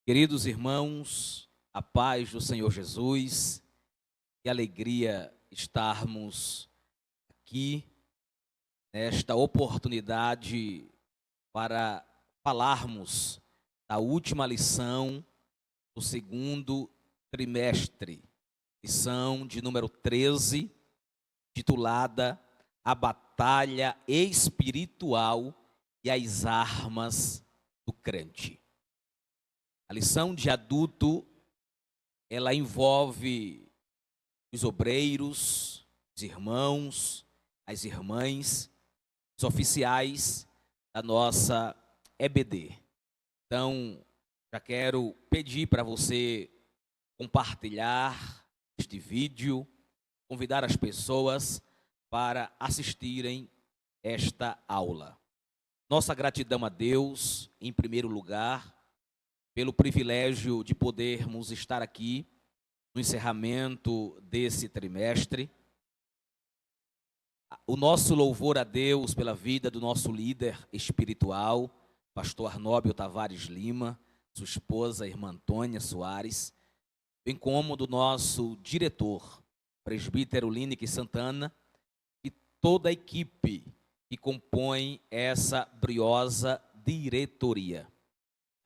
Queridos irmãos, a paz do Senhor Jesus, que alegria estarmos aqui nesta oportunidade para falarmos da última lição do segundo trimestre, lição de número 13, titulada A Batalha Espiritual e as Armas do Crente. A lição de adulto, ela envolve os obreiros, os irmãos, as irmãs, os oficiais da nossa EBD. Então, já quero pedir para você compartilhar este vídeo, convidar as pessoas para assistirem esta aula. Nossa gratidão a Deus, em primeiro lugar, pelo privilégio de podermos estar aqui no encerramento desse trimestre. O nosso louvor a Deus pela vida do nosso líder espiritual, pastor Arnóbio Tavares Lima, sua esposa, irmã Antônia Soares, bem como do nosso diretor, presbítero Lineker Santana, e toda a equipe que compõe essa briosa diretoria.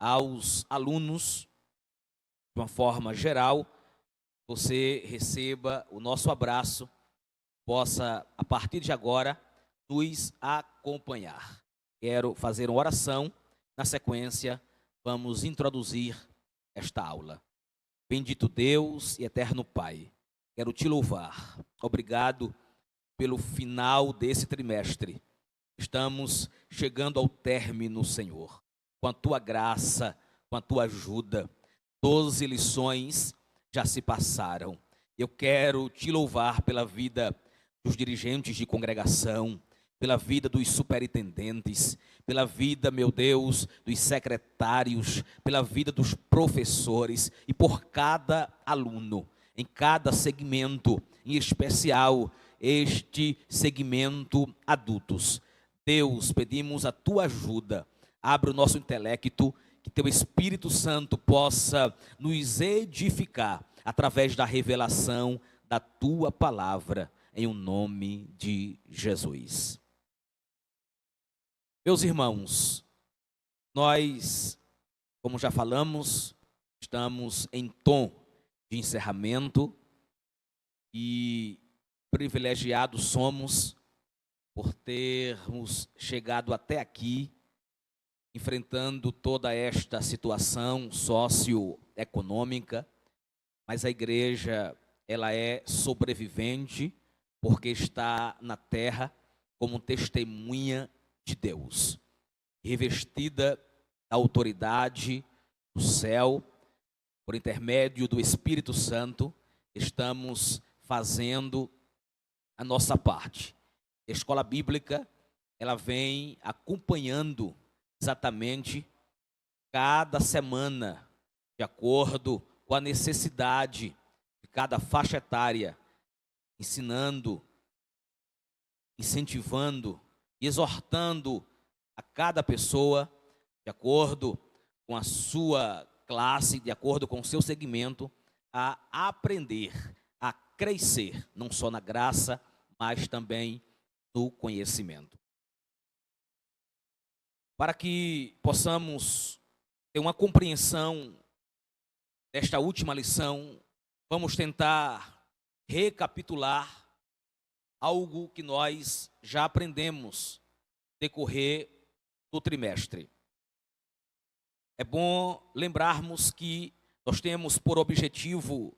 Aos alunos, de uma forma geral, você receba o nosso abraço, possa, a partir de agora, nos acompanhar. Quero fazer uma oração, na sequência, vamos introduzir esta aula. Bendito Deus e eterno Pai, quero te louvar. Obrigado pelo final desse trimestre. Estamos chegando ao término, Senhor. Com a tua graça, com a tua ajuda, 12 lições já se passaram. Eu quero te louvar pela vida dos dirigentes de congregação, pela vida dos superintendentes, pela vida, meu Deus, dos secretários, pela vida dos professores e por cada aluno, em cada segmento, em especial este segmento adultos. Deus, pedimos a tua ajuda. Abre o nosso intelecto, que teu Espírito Santo possa nos edificar através da revelação da tua palavra, em o nome de Jesus. Meus irmãos, nós, como já falamos, estamos em tom de encerramento e privilegiados somos por termos chegado até aqui, enfrentando toda esta situação socioeconômica, mas a igreja, ela é sobrevivente porque está na terra como testemunha de Deus, revestida da autoridade do céu, por intermédio do Espírito Santo, estamos fazendo a nossa parte. A escola bíblica, ela vem acompanhando exatamente cada semana, de acordo com a necessidade de cada faixa etária, ensinando, incentivando, exortando a cada pessoa, de acordo com a sua classe, de acordo com o seu segmento, a aprender, a crescer, não só na graça, mas também no conhecimento. Para que possamos ter uma compreensão desta última lição, vamos tentar recapitular algo que nós já aprendemos no decorrer do trimestre. É bom lembrarmos que nós temos por objetivo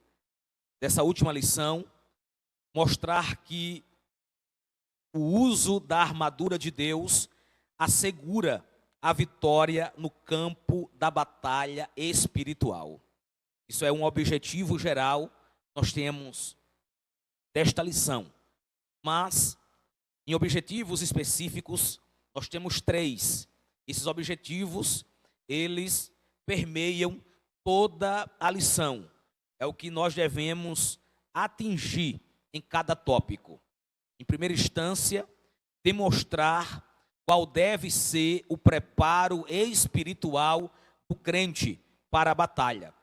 dessa última lição mostrar que o uso da armadura de Deus assegura a vitória no campo da batalha espiritual. Isso é um objetivo geral que nós temos desta lição. Mas, em objetivos específicos, nós temos 3. Esses objetivos, eles permeiam toda a lição. É o que nós devemos atingir em cada tópico. Em primeira instância, demonstrar qual deve ser o preparo espiritual do crente para a batalha.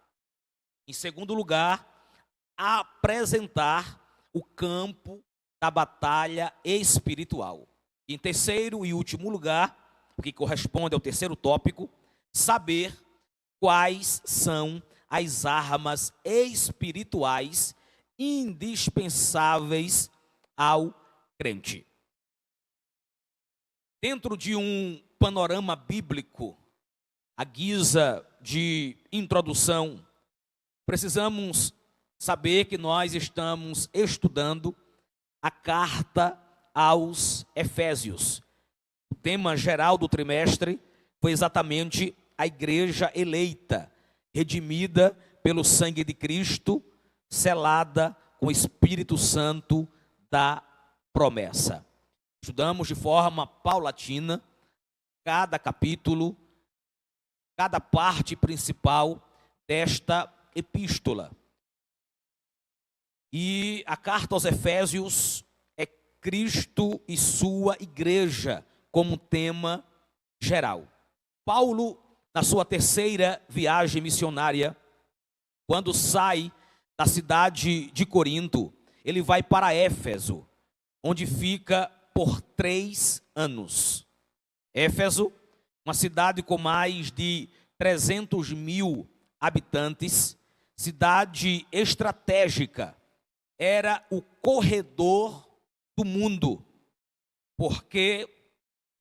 Em segundo lugar, apresentar o campo da batalha espiritual. Em terceiro e último lugar, o que corresponde ao terceiro tópico, saber quais são as armas espirituais indispensáveis ao crente. Dentro de um panorama bíblico, à guisa de introdução, precisamos saber que nós estamos estudando a carta aos Efésios. O tema geral do trimestre foi exatamente a igreja eleita, redimida pelo sangue de Cristo, selada com o Espírito Santo da promessa. Estudamos de forma paulatina cada capítulo, cada parte principal desta epístola. E a carta aos Efésios é Cristo e sua igreja como tema geral. Paulo, na sua terceira viagem missionária, quando sai da cidade de Corinto, ele vai para Éfeso, onde fica por 3 anos. Éfeso, uma cidade com mais de 300 mil habitantes, cidade estratégica, era o corredor do mundo, porque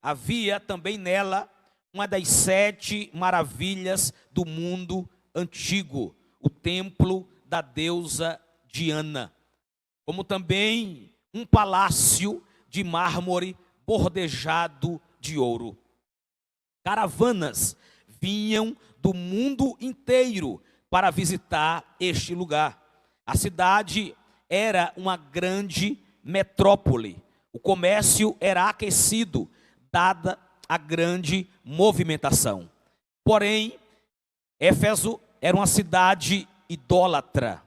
havia também nela uma das 7 maravilhas do mundo antigo, o templo da deusa Diana, como também um palácio de mármore bordejado de ouro. Caravanas vinham do mundo inteiro para visitar este lugar. A cidade era uma grande metrópole. O comércio era aquecido, dada a grande movimentação. Porém, Éfeso era uma cidade idólatra,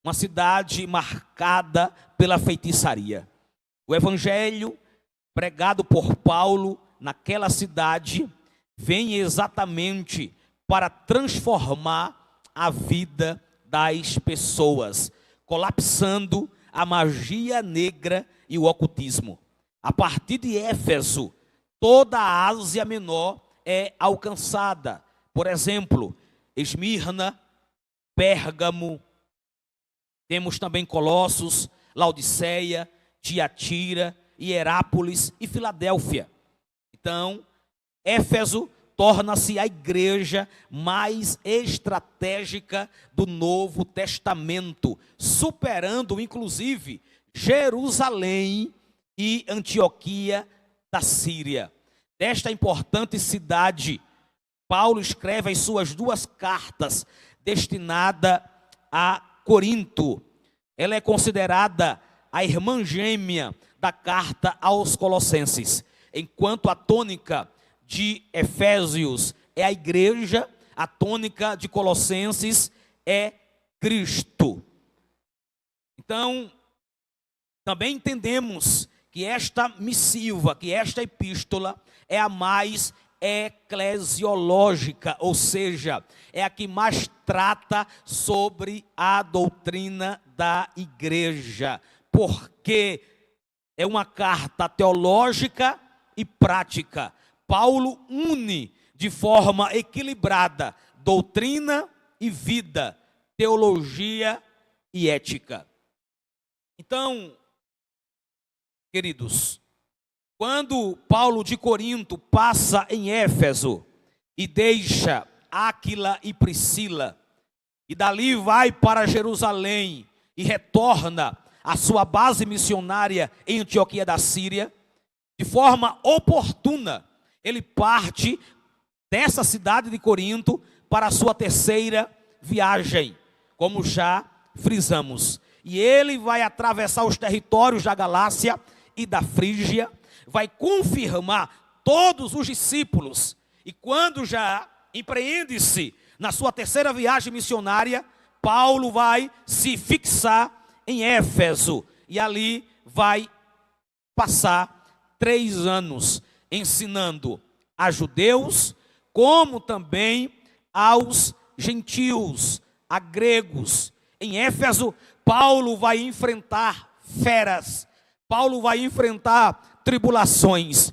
uma cidade marcada pela feitiçaria. O evangelho pregado por Paulo naquela cidade vem exatamente para transformar a vida das pessoas, colapsando a magia negra e o ocultismo. A partir de Éfeso, toda a Ásia Menor é alcançada. Por exemplo, Esmirna, Pérgamo, temos também Colossos, Laodiceia, Tiatira, Hierápolis e Filadélfia. Então, Éfeso torna-se a igreja mais estratégica do Novo Testamento, superando inclusive Jerusalém e Antioquia da Síria. Desta importante cidade, Paulo escreve as suas 2 cartas destinadas a Corinto. Ela é considerada a irmã gêmea da carta aos Colossenses, enquanto a tônica de Efésios é a igreja, a tônica de Colossenses é Cristo. Então, também entendemos que esta missiva, que esta epístola é a mais eclesiológica, ou seja, é a que mais trata sobre a doutrina da igreja, porque é uma carta teológica e prática. Paulo une de forma equilibrada doutrina e vida, teologia e ética. Então, queridos, quando Paulo de Corinto passa em Éfeso e deixa Áquila e Priscila, e dali vai para Jerusalém e retorna à sua base missionária em Antioquia da Síria, de forma oportuna, ele parte dessa cidade de Corinto para a sua terceira viagem, como já frisamos. E ele vai atravessar os territórios da Galácia e da Frígia, vai confirmar todos os discípulos. E quando já empreende-se na sua terceira viagem missionária, Paulo vai se fixar em Éfeso. E ali vai passar 3 anos ensinando a judeus, como também aos gentios, a gregos. Em Éfeso, Paulo vai enfrentar feras, Paulo vai enfrentar tribulações,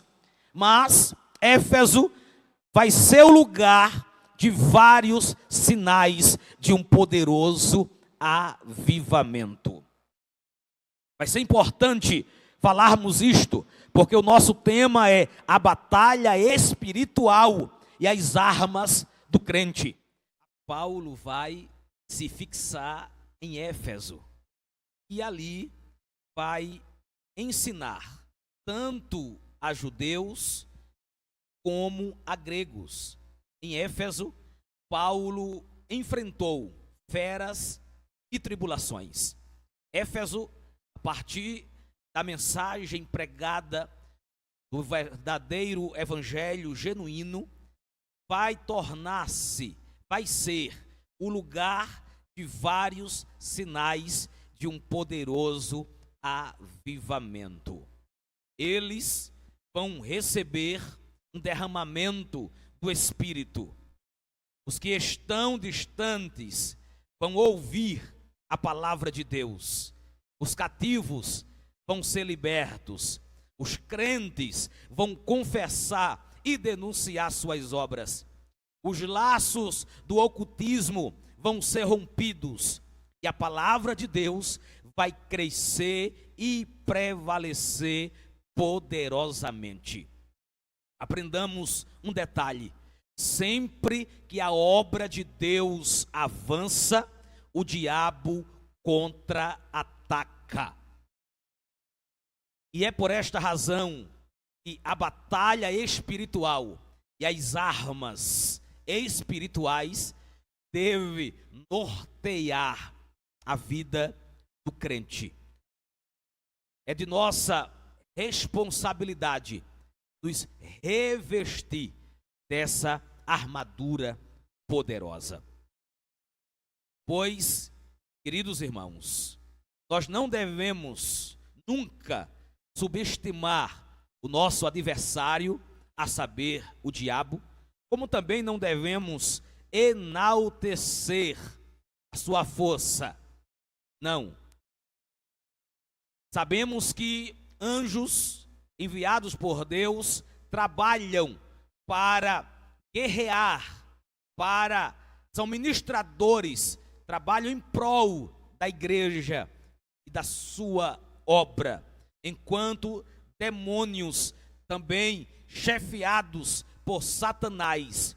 mas Éfeso vai ser o lugar de vários sinais de um poderoso avivamento. Vai ser importante falarmos isto, porque o nosso tema é a batalha espiritual e as armas do crente. Paulo vai se fixar em Éfeso e ali vai ensinar tanto a judeus como a gregos. Em Éfeso, Paulo enfrentou feras e tribulações. Éfeso, a partir da mensagem pregada do verdadeiro evangelho genuíno, vai ser o lugar de vários sinais de um poderoso avivamento. Eles vão receber um derramamento do Espírito. Os que estão distantes vão ouvir a palavra de Deus. Os cativos vão ser libertos. Os crentes vão confessar e denunciar suas obras. Os laços do ocultismo vão ser rompidos. E a palavra de Deus vai crescer e prevalecer poderosamente. Aprendamos um detalhe: sempre que a obra de Deus avança, o diabo contra-ataca. E é por esta razão que a batalha espiritual e as armas espirituais deve nortear a vida do crente. É de nossa responsabilidade nos revestir dessa armadura poderosa. Pois, queridos irmãos, nós não devemos nunca subestimar o nosso adversário, a saber, o diabo, como também não devemos enaltecer a sua força. Não. Sabemos que anjos enviados por Deus trabalham para guerrear, são ministradores, trabalham em prol da igreja e da sua obra, enquanto demônios também chefiados por Satanás,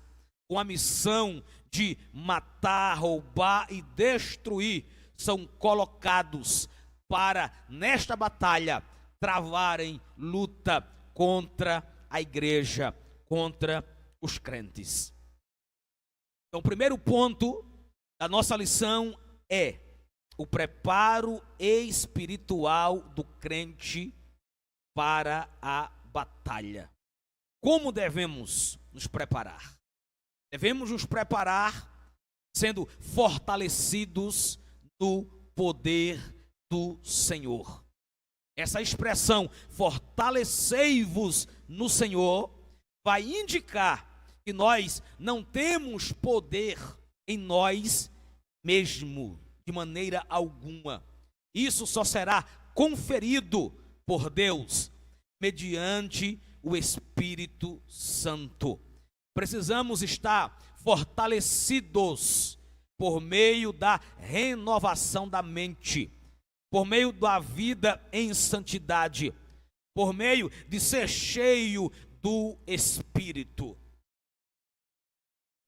com a missão de matar, roubar e destruir, são colocados para, nesta batalha, travarem luta contra a igreja, contra os crentes. Então, o primeiro ponto da nossa lição é o preparo espiritual do crente para a batalha. Como devemos nos preparar? Devemos nos preparar sendo fortalecidos no poder do Senhor. Essa expressão, fortalecei-vos no Senhor, vai indicar que nós não temos poder em nós mesmos, de maneira alguma. Isso só será conferido por Deus, mediante o Espírito Santo. Precisamos estar fortalecidos por meio da renovação da mente, por meio da vida em santidade, por meio de ser cheio do Espírito.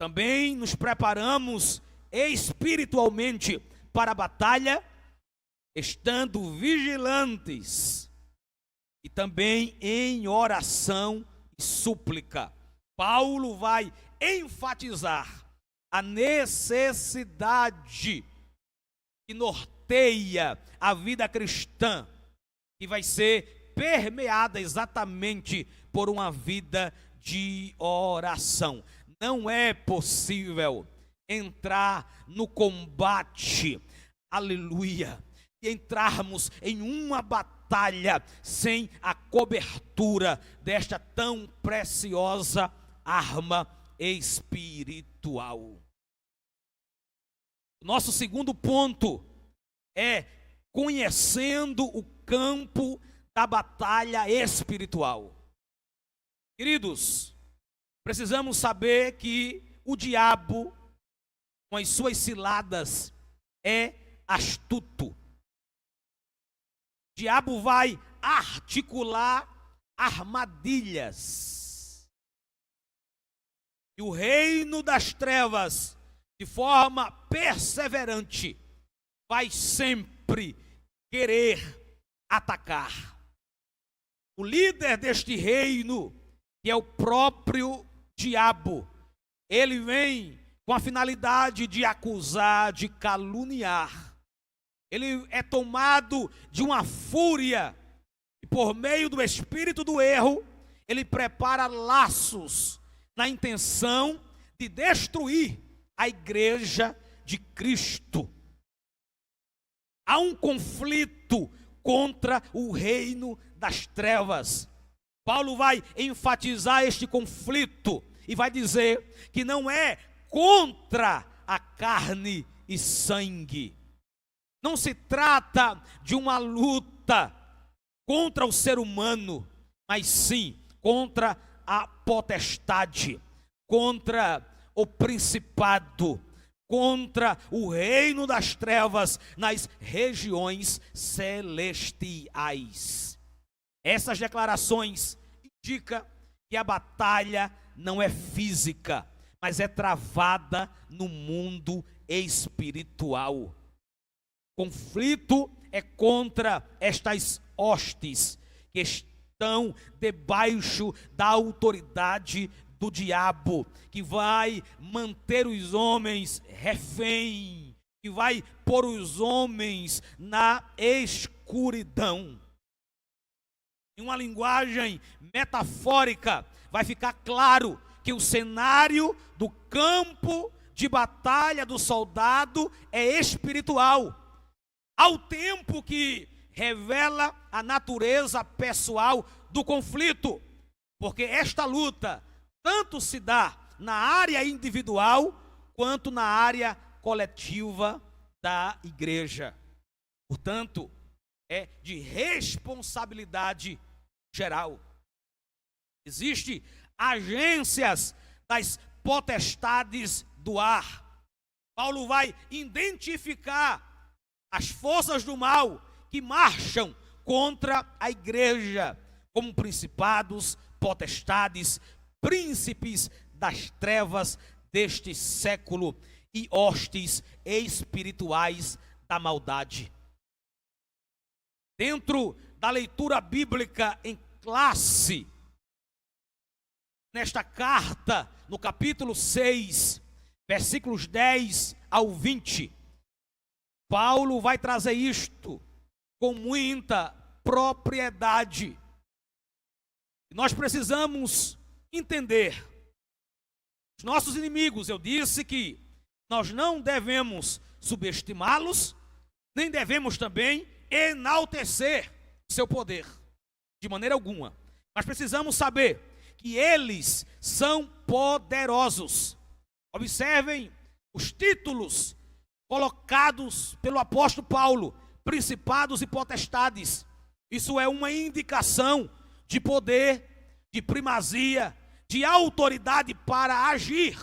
Também nos preparamos espiritualmente para a batalha, estando vigilantes e também em oração e súplica. Paulo vai enfatizar a necessidade que norteia a vida cristã, que vai ser permeada exatamente por uma vida de oração. Não é possível entrar no combate, aleluia, e entrarmos em uma batalha sem a cobertura desta tão preciosa arma espiritual. Nosso segundo ponto é conhecendo o campo da batalha espiritual. Queridos, precisamos saber que o diabo, com as suas ciladas, é astuto. O diabo vai articular armadilhas. E o reino das trevas, de forma perseverante, vai sempre querer atacar. O líder deste reino, que é o próprio diabo, ele vem com a finalidade de acusar, de caluniar. Ele é tomado de uma fúria e por meio do espírito do erro, ele prepara laços na intenção de destruir a igreja de Cristo. Há um conflito contra o reino das trevas. Paulo vai enfatizar este conflito e vai dizer que não é contra a carne e sangue. Não se trata de uma luta contra o ser humano, mas sim contra a potestade, contra o principado, contra o reino das trevas nas regiões celestiais. Essas declarações indicam que a batalha não é física, mas é travada no mundo espiritual. Conflito é contra estas hostes que estão debaixo da autoridade do diabo, que vai manter os homens refém, que vai pôr os homens na escuridão. Em uma linguagem metafórica, vai ficar claro que o cenário do campo de batalha do soldado é espiritual, ao tempo que revela a natureza pessoal do conflito, porque esta luta tanto se dá na área individual quanto na área coletiva da igreja. Portanto, é de responsabilidade geral. Existem agências das potestades do ar. Paulo vai identificar as forças do mal que marcham contra a igreja, como principados, potestades, príncipes das trevas deste século e hostes espirituais da maldade. Dentro da leitura bíblica em classe, nesta carta, no capítulo 6, versículos 10 ao 20, Paulo vai trazer isto com muita propriedade. Nós precisamos entender. Os nossos inimigos, eu disse que nós não devemos subestimá-los, nem devemos também enaltecer seu poder, de maneira alguma. Mas precisamos saber que eles são poderosos. Observem os títulos colocados pelo apóstolo Paulo: principados e potestades. Isso é uma indicação de poder, de primazia, de autoridade para agir.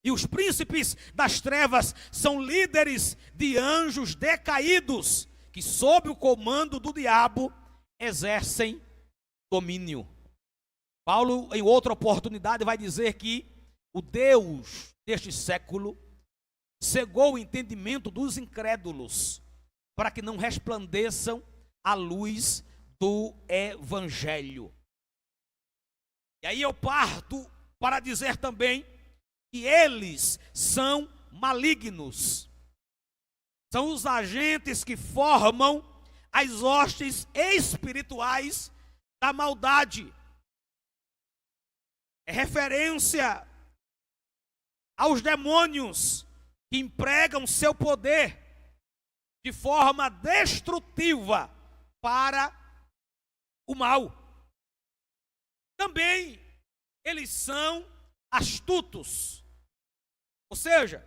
E os príncipes das trevas são líderes de anjos decaídos, que sob o comando do diabo exercem domínio. Paulo, em outra oportunidade, vai dizer que o Deus deste século cegou o entendimento dos incrédulos, para que não resplandeçam a luz do evangelho. E aí eu parto para dizer também que eles são malignos. São os agentes que formam as hostes espirituais da maldade. É referência aos demônios que empregam seu poder de forma destrutiva para o mal. Também eles são astutos, ou seja,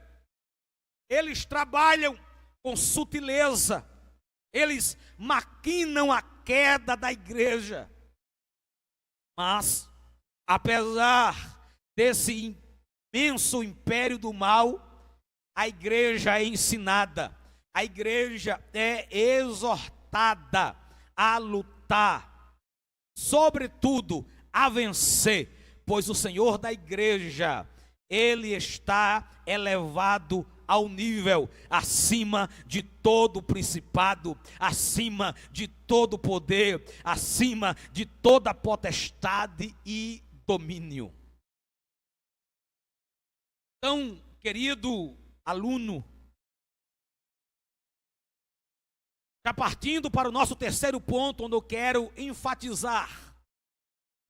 eles trabalham com sutileza, eles maquinam a queda da igreja. Mas, apesar desse imenso império do mal, a igreja é ensinada, a igreja é exortada a lutar, sobretudo a vencer, pois o Senhor da igreja, Ele está elevado ao nível acima de todo principado, acima de todo poder, acima de toda potestade e domínio. Então, querido aluno, já partindo para o nosso terceiro ponto, onde eu quero enfatizar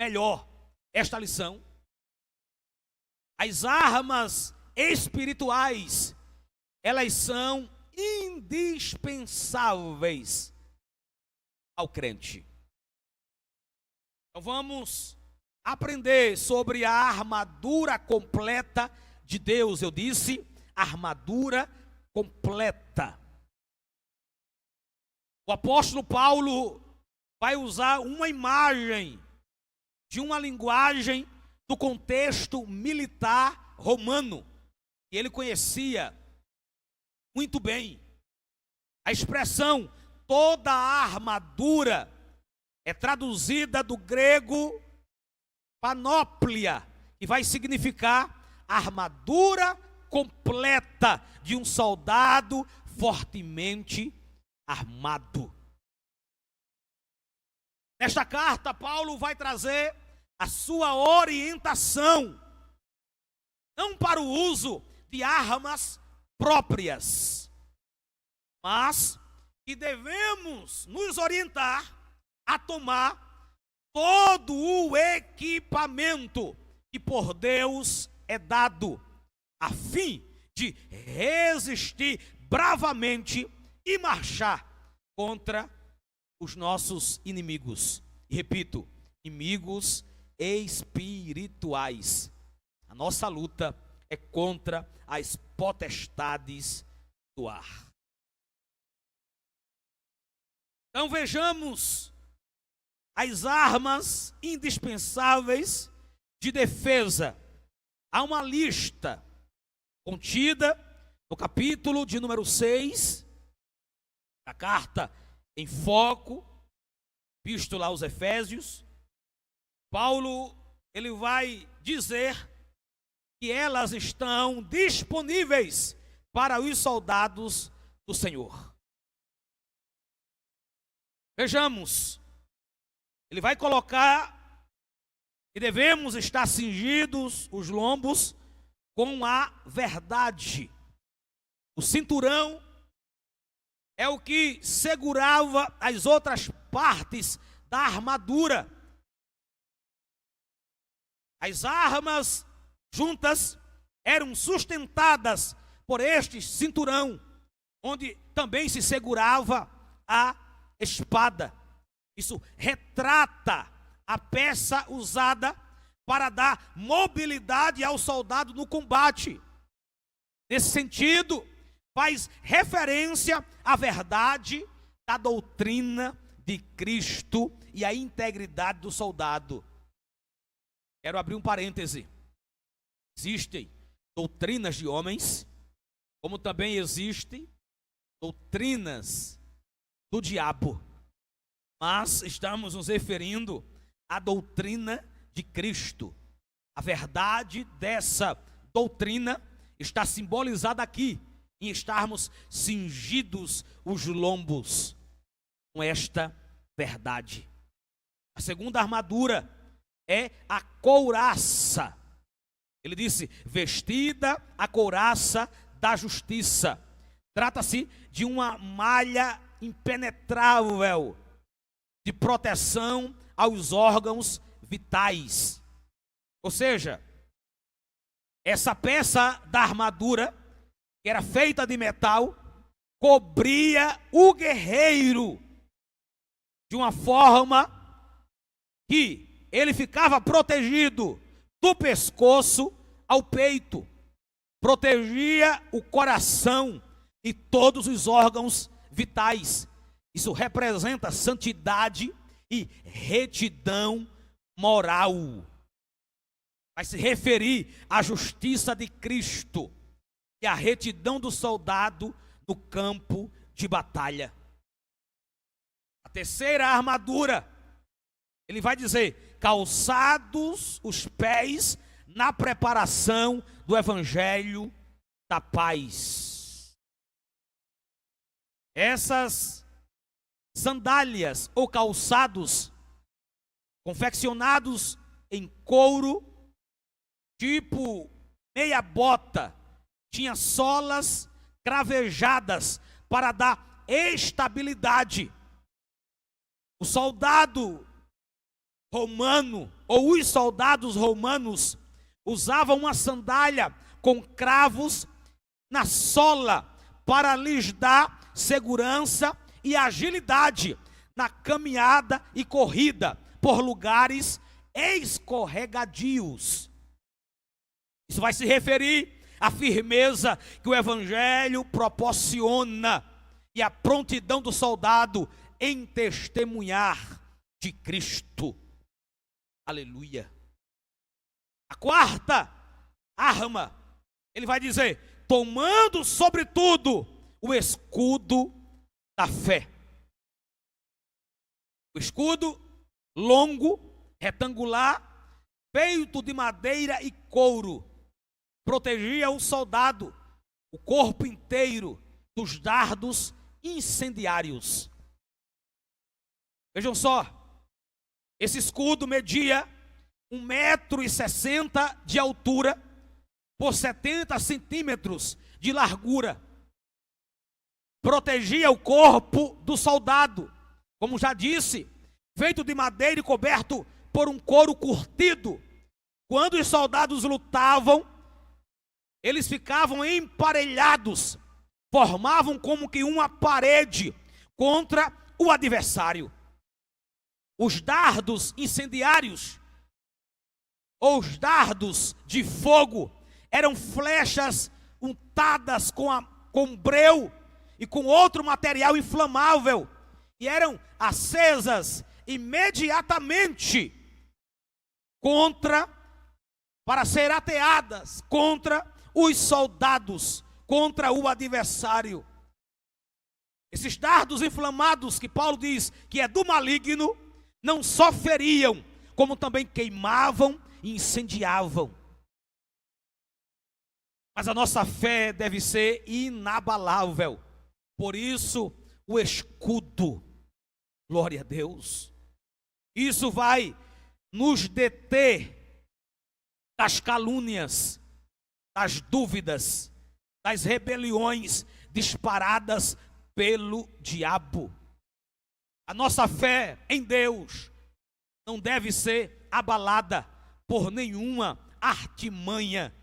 melhor esta lição, as armas espirituais, elas são indispensáveis ao crente. Então vamos aprender sobre a armadura completa de Deus. Eu disse armadura completa. O apóstolo Paulo vai usar uma imagem de uma linguagem do contexto militar romano, que ele conhecia muito bem. A expressão toda a armadura é traduzida do grego panóplia, que vai significar armadura completa de um soldado fortemente armado. Nesta carta, Paulo vai trazer a sua orientação, não para o uso de armas próprias, mas que devemos nos orientar a tomar todo o equipamento que por Deus é dado, a fim de resistir bravamente e marchar contra os nossos inimigos. E repito, inimigos espirituais. A nossa luta é contra as potestades do ar. Então vejamos as armas indispensáveis de defesa. Há uma lista contida no capítulo de número 6, da carta em foco, epístola aos Efésios. Paulo, ele vai dizer que elas estão disponíveis para os soldados do Senhor. Vejamos, ele vai colocar que devemos estar cingidos os lombos com a verdade. O cinturão é o que segurava as outras partes da armadura. As armas juntas eram sustentadas por este cinturão, onde também se segurava a espada. Isso retrata a peça usada para dar mobilidade ao soldado no combate. Nesse sentido, faz referência à verdade da doutrina de Cristo e à integridade do soldado. Quero abrir um parêntese. Existem doutrinas de homens, como também existem doutrinas do diabo. Mas estamos nos referindo à doutrina de Cristo. A verdade dessa doutrina está simbolizada aqui, em estarmos cingidos os lombos com esta verdade. A segunda armadura é a couraça. Ele disse, vestida a couraça da justiça. Trata-se de uma malha impenetrável de proteção aos órgãos vitais. Ou seja, essa peça da armadura, que era feita de metal, cobria o guerreiro de uma forma que ele ficava protegido do pescoço ao peito. protegia o coração e todos os órgãos vitais. Isso representa santidade e retidão moral. Vai se referir à justiça de Cristo e à retidão do soldado no campo de batalha. A terceira armadura, ele vai dizer: calçados os pés na preparação do evangelho da paz. Essas sandálias ou calçados confeccionados em couro, tipo meia bota, tinha solas cravejadas para dar estabilidade. O soldado romano, ou os soldados romanos, usavam uma sandália com cravos na sola para lhes dar segurança e agilidade na caminhada e corrida por lugares escorregadios. Isso vai se referir à firmeza que o evangelho proporciona e à prontidão do soldado em testemunhar de Cristo. Aleluia. A quarta arma, ele vai dizer: tomando sobretudo o escudo da fé. O escudo longo, retangular, feito de madeira e couro, protegia o soldado, o corpo inteiro, dos dardos incendiários. Vejam só, esse escudo media 1,60 m de altura por 70 centímetros de largura. Protegia o corpo do soldado, como já disse, feito de madeira e coberto por um couro curtido. Quando os soldados lutavam, eles ficavam emparelhados, formavam como que uma parede contra o adversário. Os dardos incendiários, ou os dardos de fogo, eram flechas untadas com breu e com outro material inflamável, e eram acesas imediatamente para ser ateadas contra os soldados, contra o adversário. Esses dardos inflamados que Paulo diz que é do maligno, não só feriam, como também queimavam e incendiavam. Mas a nossa fé deve ser inabalável. Por isso, o escudo. Glória a Deus. Isso vai nos deter das calúnias, das dúvidas, das rebeliões disparadas pelo diabo. A nossa fé em Deus não deve ser abalada por nenhuma artimanha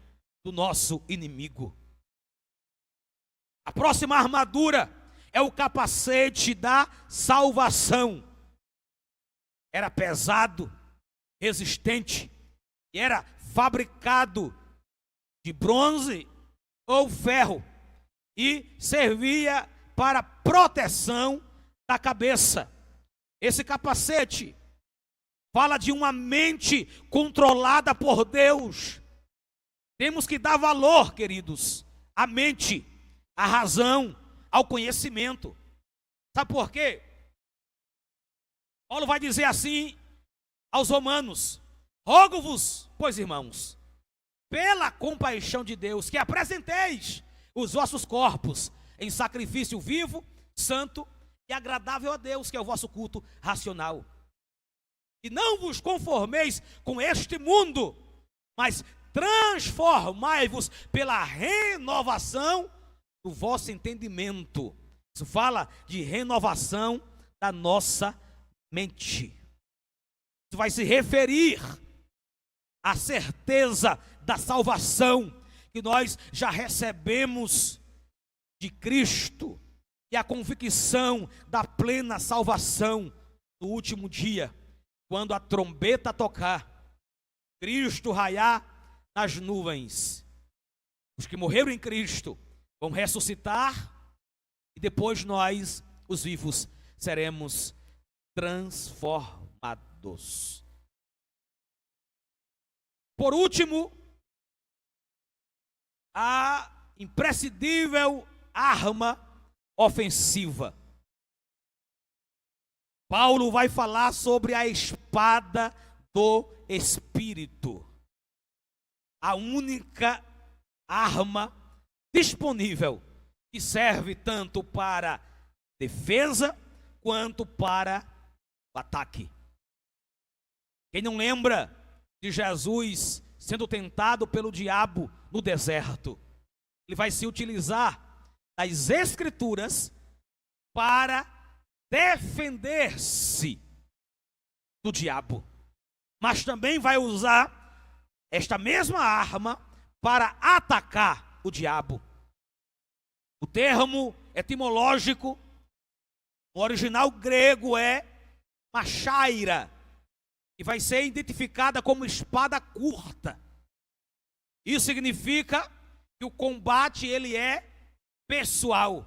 do nosso inimigo. A próxima armadura é o capacete da salvação. Era pesado, resistente, e era fabricado de bronze ou ferro e servia para proteção da cabeça. Esse capacete fala de uma mente controlada por Deus. Temos que dar valor, queridos, à mente, à razão, ao conhecimento. Sabe por quê? Paulo vai dizer assim aos romanos: rogo-vos, pois irmãos, pela compaixão de Deus, que apresenteis os vossos corpos em sacrifício vivo, santo e agradável a Deus, que é o vosso culto racional. E não vos conformeis com este mundo, mas transformai-vos pela renovação do vosso entendimento. Isso fala de renovação da nossa mente. Isso vai se referir à certeza da salvação que nós já recebemos de Cristo e a convicção da plena salvação no último dia, quando a trombeta tocar, Cristo raiar nas nuvens Os que morreram em Cristo vão ressuscitar e depois nós, os vivos, seremos transformados. Por último, a imprescindível arma ofensiva. Paulo vai falar sobre a espada do Espírito. A única arma disponível que serve tanto para defesa quanto para o ataque. Quem não lembra de Jesus sendo tentado pelo diabo no deserto? Ele vai se utilizar das Escrituras para defender-se do diabo, mas também vai usar esta mesma arma para atacar o diabo. O termo etimológico, o original grego é machaira, e vai ser identificada como espada curta. Isso significa que o combate ele é pessoal,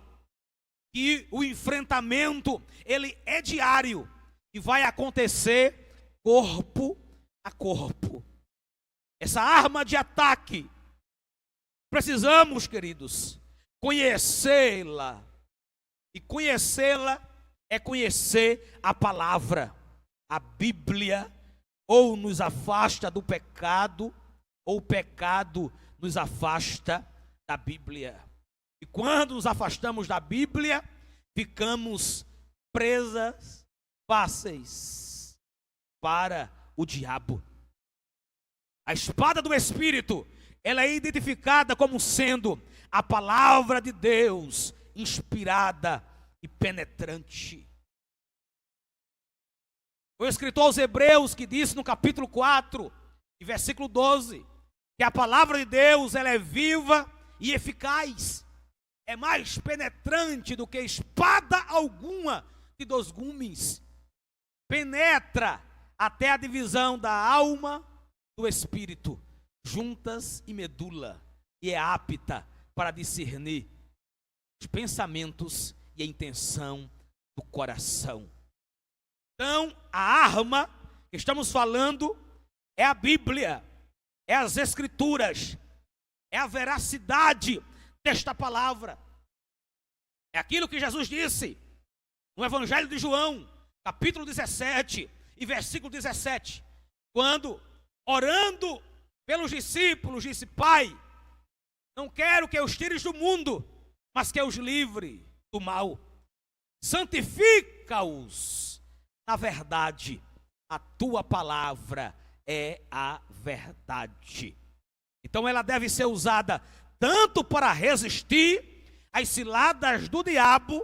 que o enfrentamento ele é diário e vai acontecer corpo a corpo. Essa arma de ataque, precisamos, queridos, conhecê-la. E conhecê-la é conhecer a palavra. A Bíblia ou nos afasta do pecado, ou o pecado nos afasta da Bíblia. E quando nos afastamos da Bíblia, ficamos presas fáceis para o diabo. A espada do Espírito, ela é identificada como sendo a palavra de Deus, inspirada e penetrante. O escritor aos Hebreus que disse no capítulo 4, e versículo 12, que a palavra de Deus ela é viva e eficaz, é mais penetrante do que espada alguma de 2 gumes, penetra até a divisão da alma do espírito, juntas e medula, e é apta para discernir os pensamentos e a intenção do coração. Então, a arma que estamos falando é a Bíblia, é as Escrituras, é a veracidade desta palavra. É aquilo que Jesus disse no Evangelho de João, capítulo 17 e versículo 17, quando, orando pelos discípulos, disse: Pai, não quero que os tires do mundo, mas que os livre do mal. Santifica-os na verdade, a tua palavra é a verdade. Então ela deve ser usada tanto para resistir às ciladas do diabo,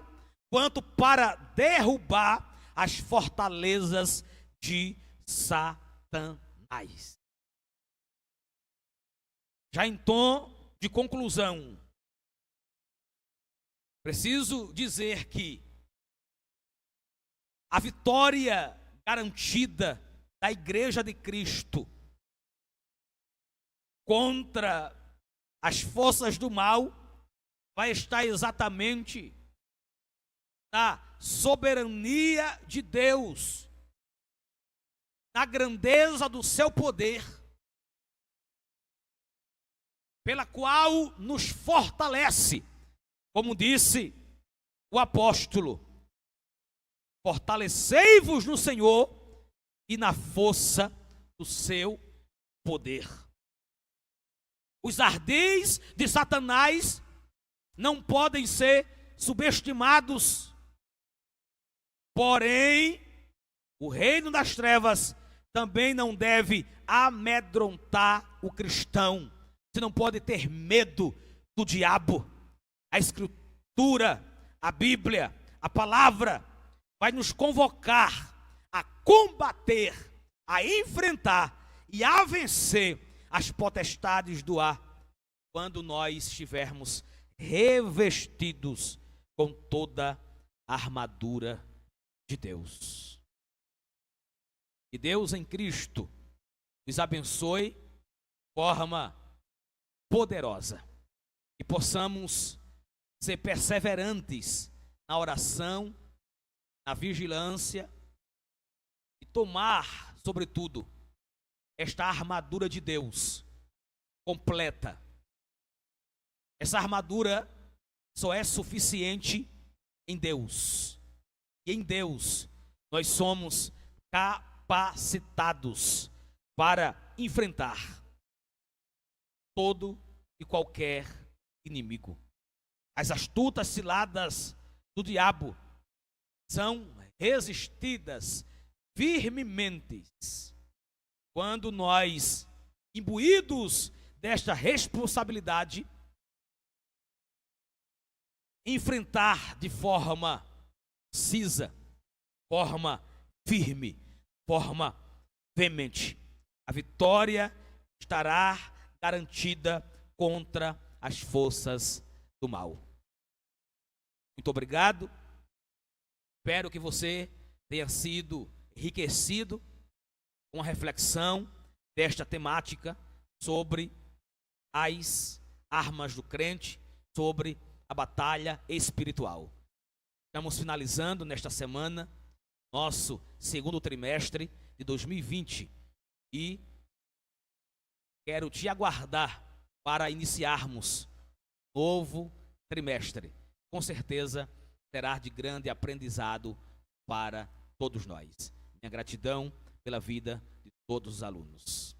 quanto para derrubar as fortalezas de Satanás. Já em tom de conclusão, preciso dizer que a vitória garantida da Igreja de Cristo contra as forças do mal vai estar exatamente na soberania de Deus, na grandeza do seu poder, pela qual nos fortalece, como disse o apóstolo: fortalecei-vos no Senhor e na força do seu poder. Os ardis de Satanás não podem ser subestimados, porém, o reino das trevas também não deve amedrontar o cristão. Você não pode ter medo do diabo. A Escritura, a Bíblia, a palavra vai nos convocar a combater, a enfrentar e a vencer as potestades do ar, quando nós estivermos revestidos com toda a armadura de Deus. Que Deus em Cristo nos abençoe de forma poderosa. e possamos ser perseverantes na oração, na vigilância e tomar, sobretudo, esta armadura de Deus completa. Essa armadura só é suficiente em Deus. E em Deus nós somos capacitados para enfrentar todo e qualquer inimigo. As astutas ciladas do diabo são resistidas firmemente quando nós, imbuídos desta responsabilidade, enfrentar de forma cisa, forma firme, forma veemente. A vitória estará garantida contra as forças do mal. Muito obrigado. Espero que você tenha sido enriquecido com a reflexão desta temática sobre as armas do crente, sobre a batalha espiritual. Estamos finalizando nesta semana nosso segundo trimestre de 2020 e quero te aguardar para iniciarmos novo trimestre. Com certeza será de grande aprendizado para todos nós. Minha gratidão pela vida de todos os alunos.